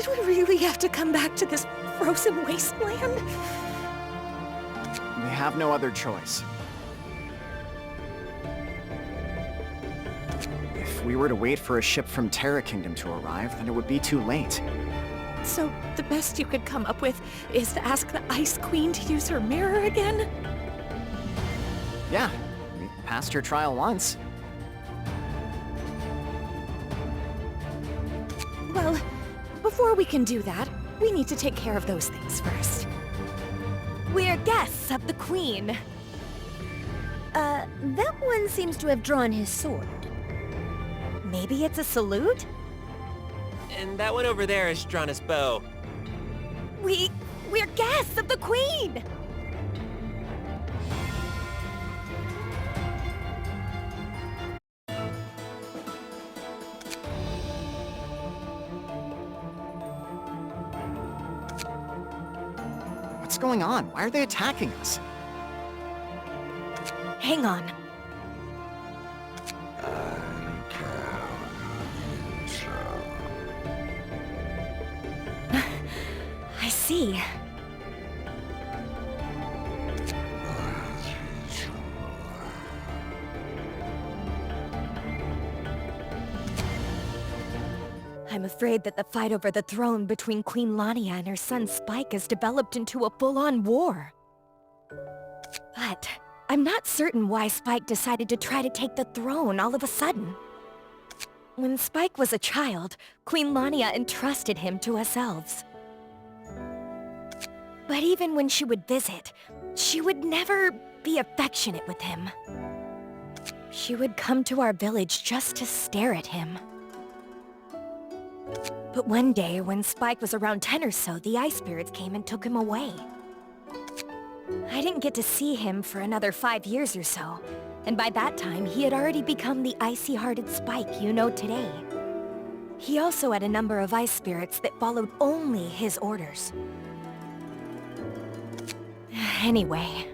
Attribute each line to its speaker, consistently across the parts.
Speaker 1: Did we really have to come back to this frozen wasteland?
Speaker 2: We have no other choice. If we were to wait for a ship from Terra Kingdom to arrive, then it would be too late.
Speaker 1: So the best you could come up with is to ask the Ice Queen to use her mirror again?
Speaker 2: Yeah, we passed her trial once.
Speaker 1: Well, before we can do that, we need to take care of those things first.
Speaker 3: We're guests of the Queen. That one seems to have drawn his sword. Maybe it's a salute?
Speaker 4: And that one over there has drawn his bow.
Speaker 3: We're guests of the Queen!
Speaker 2: What's going on? Why are they attacking us?
Speaker 1: Hang on. I see.
Speaker 3: I'm afraid that the fight over the throne between Queen Lania and her son Spike has developed into a full-on war. But I'm not certain why Spike decided to try to take the throne all of a sudden. When Spike was a child, Queen Lania entrusted him to us elves. But even when she would visit, she would never be affectionate with him. She would come to our village just to stare at him. But one day, when Spike was around 10 or so, the ice spirits came and took him away. I didn't get to see him for another 5 years or so, and by that time, he had already become the icy-hearted Spike you know today. He also had a number of ice spirits that followed only his orders. Anyway...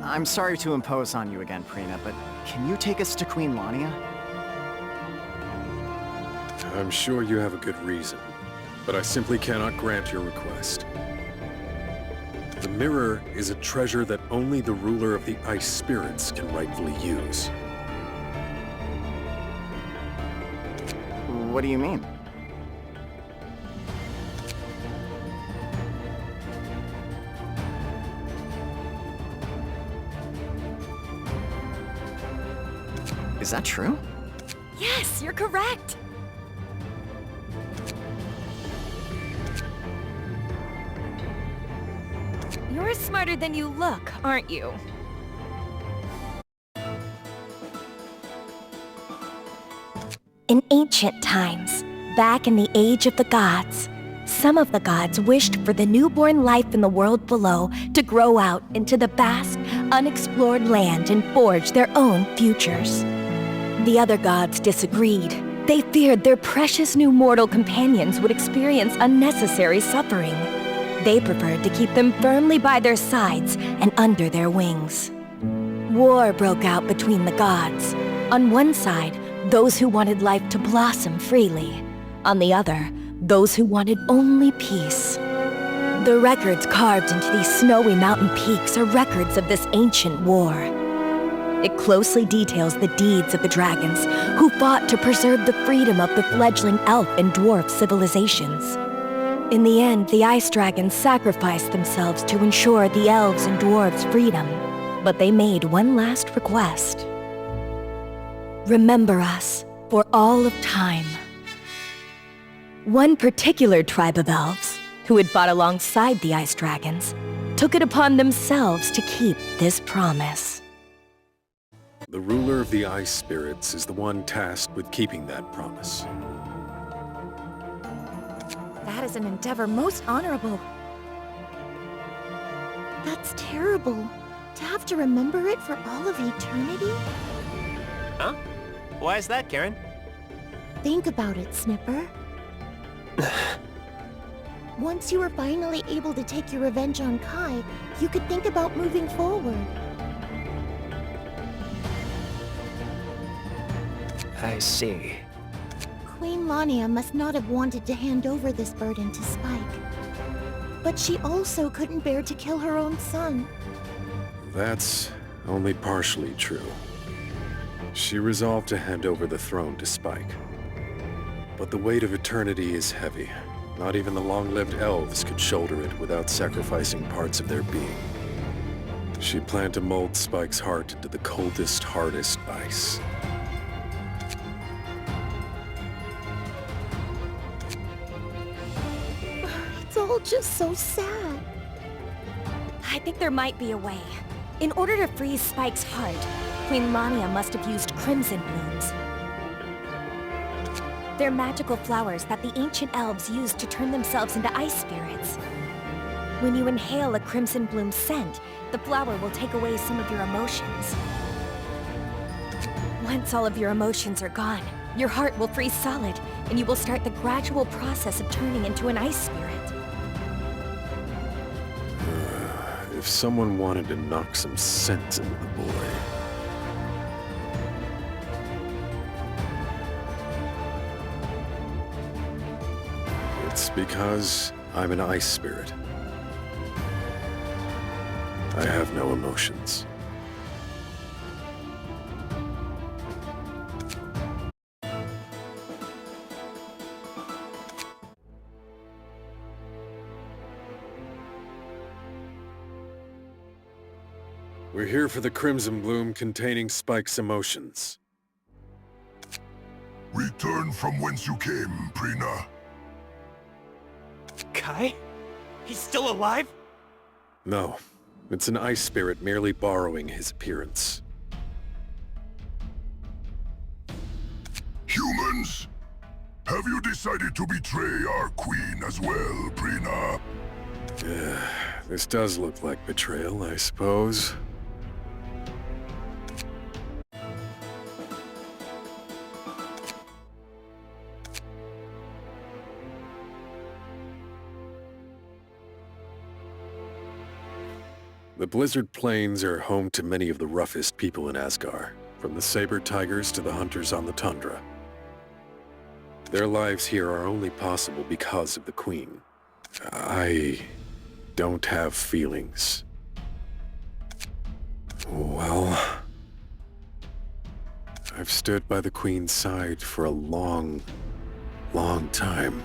Speaker 2: I'm sorry to impose on you again, Prina, but can you take us to Queen Lania?
Speaker 5: I'm sure you have a good reason, but I simply cannot grant your request. The mirror is a treasure that only the ruler of the ice spirits can rightfully use.
Speaker 2: What do you mean? Is that true?
Speaker 3: Yes, you're correct! You're smarter than you look, aren't you? In ancient times, back in the Age of the Gods, some of the gods wished for the newborn life in the world below to grow out into the vast, unexplored land and forge their own futures. The other gods disagreed. They feared their precious new mortal companions would experience unnecessary suffering. They preferred to keep them firmly by their sides and under their wings. War broke out between the gods. On one side, those who wanted life to blossom freely. On the other, those who wanted only peace. The records carved into these snowy mountain peaks are records of this ancient war. It closely details the deeds of the dragons who fought to preserve the freedom of the fledgling elf and dwarf civilizations. In the end, the ice dragons sacrificed themselves to ensure the elves and dwarves' freedom, but they made one last request. Remember us for all of time. One particular tribe of elves, who had fought alongside the ice dragons, took it upon themselves to keep this promise.
Speaker 5: The ruler of the ice spirits is the one tasked with keeping that promise.
Speaker 1: That is an endeavor most honorable. That's terrible. To have to remember it for all of eternity?
Speaker 4: Huh? Why is that, Karen?
Speaker 1: Think about it, Snipper.
Speaker 6: Once you were finally able to take your revenge on Kai, you could think about moving forward.
Speaker 7: I see.
Speaker 6: Queen Lania must not have wanted to hand over this burden to Spike. But she also couldn't bear to kill her own son.
Speaker 5: That's only partially true. She resolved to hand over the throne to Spike. But the weight of eternity is heavy. Not even the long-lived elves could shoulder it without sacrificing parts of their being. She planned to mold Spike's heart into the coldest, hardest ice.
Speaker 6: It's all just so sad.
Speaker 3: I think there might be a way. In order to freeze Spike's heart, Queen Lania must have used crimson blooms. They're magical flowers that the ancient elves used to turn themselves into ice spirits. When you inhale a crimson bloom scent, the flower will take away some of your emotions. Once all of your emotions are gone, your heart will freeze solid, and you will start the gradual process of turning into an ice spirit.
Speaker 5: If someone wanted to knock some sense into the boy... It's because I'm an ice spirit. I have no emotions. We're here for the Crimson Bloom containing Spike's emotions.
Speaker 8: Return from whence you came, Prina.
Speaker 4: Kai? He's still alive?
Speaker 5: No, it's an ice spirit merely borrowing his appearance.
Speaker 8: Humans? Have you decided to betray our queen as well, Prina?
Speaker 5: This does look like betrayal, I suppose. The Blizzard Plains are home to many of the roughest people in Asgard, from the saber tigers to the hunters on the tundra. Their lives here are only possible because of the Queen. I don't have feelings. Well, I've stood by the Queen's side for a long, long time.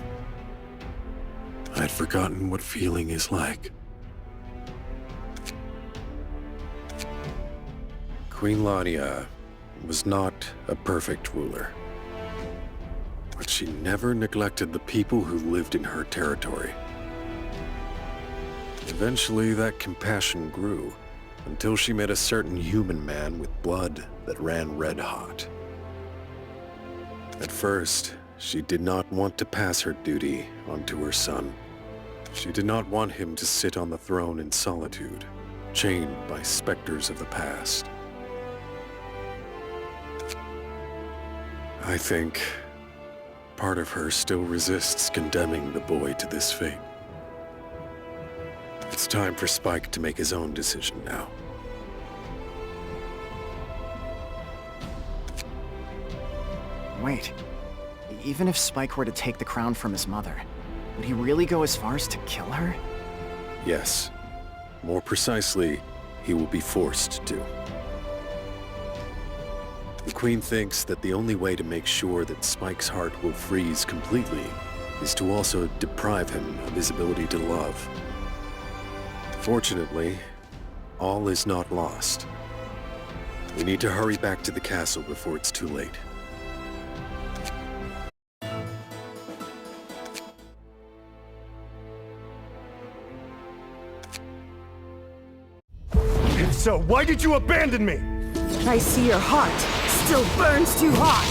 Speaker 5: I'd forgotten what feeling is like. Queen Lania was not a perfect ruler, but she never neglected the people who lived in her territory. Eventually, that compassion grew, until she met a certain human man with blood that ran red hot. At first, she did not want to pass her duty on to her son. She did not want him to sit on the throne in solitude, chained by specters of the past. I think part of her still resists condemning the boy to this fate. It's time for Spike to make his own decision now.
Speaker 2: Wait. Even if Spike were to take the crown from his mother, would he really go as far as to kill her?
Speaker 5: Yes. More precisely, he will be forced to. The Queen thinks that the only way to make sure that Spike's heart will freeze completely is to also deprive him of his ability to love. Fortunately, all is not lost. We need to hurry back to the castle before it's too late.
Speaker 9: If so, why did you abandon me? I see your heart still burns too hot.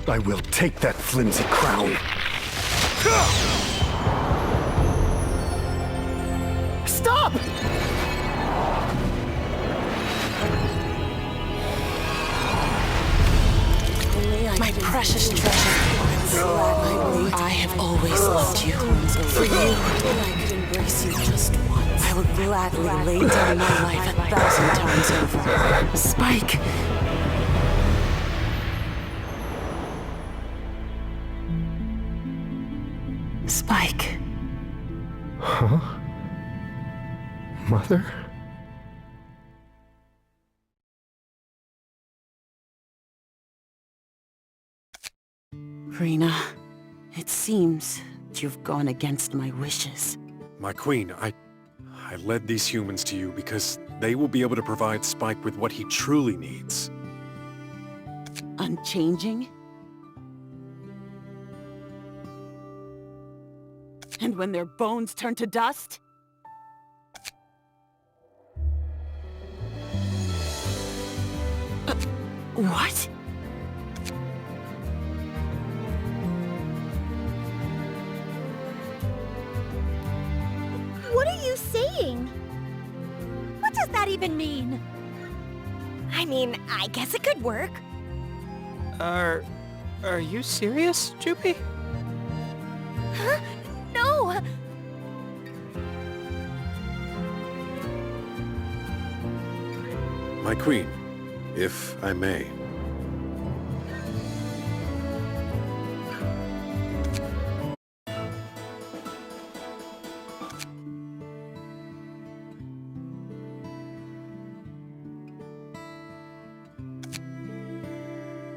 Speaker 9: I will take that flimsy crown. Stop!
Speaker 10: precious treasure. I have always loved you. For you, I could embrace you just once. I would gladly lay down my life 1,000 times over. Spike. Spike.
Speaker 7: Huh? Mother?
Speaker 10: Rena, it seems you've gone against my wishes.
Speaker 5: My queen, I led these humans to you because they will be able to provide Spike with what he truly needs.
Speaker 10: Unchanging? And when their bones turn to dust? What?
Speaker 6: What are you saying?
Speaker 3: What does that even mean? I mean, I guess it could work.
Speaker 4: Are you serious, Jupi?
Speaker 3: Huh? No!
Speaker 5: My queen, if I may.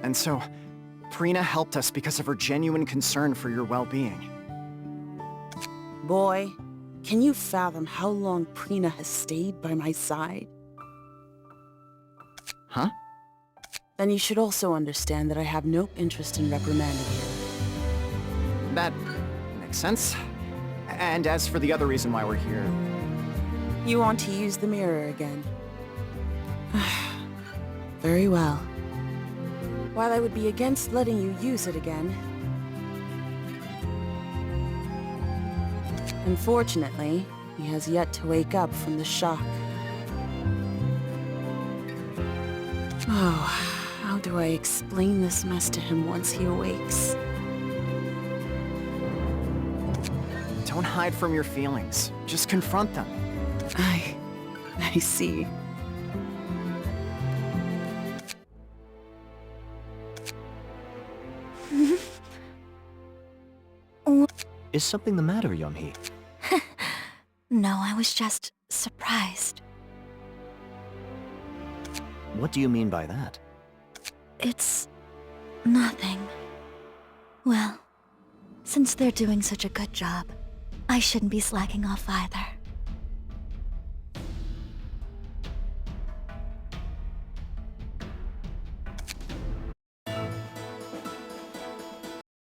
Speaker 2: And so, Prina helped us because of her genuine concern for your well-being.
Speaker 10: Boy, can you fathom how long Prina has stayed by my side?
Speaker 2: Huh?
Speaker 10: Then you should also understand that I have no interest in reprimanding you.
Speaker 2: That makes sense. And as for the other reason why we're here...
Speaker 10: You want to use the mirror again? Very well. While I would be against letting you use it again, unfortunately, he has yet to wake up from the shock. Oh, how do I explain this mess to him once he awakes?
Speaker 2: Don't hide from your feelings. Just confront them.
Speaker 10: I see.
Speaker 7: Is something the matter, Yeonhee?
Speaker 3: No, I was just surprised.
Speaker 7: What do you mean by that?
Speaker 3: It's nothing. Well, since they're doing such a good job, I shouldn't be slacking off either.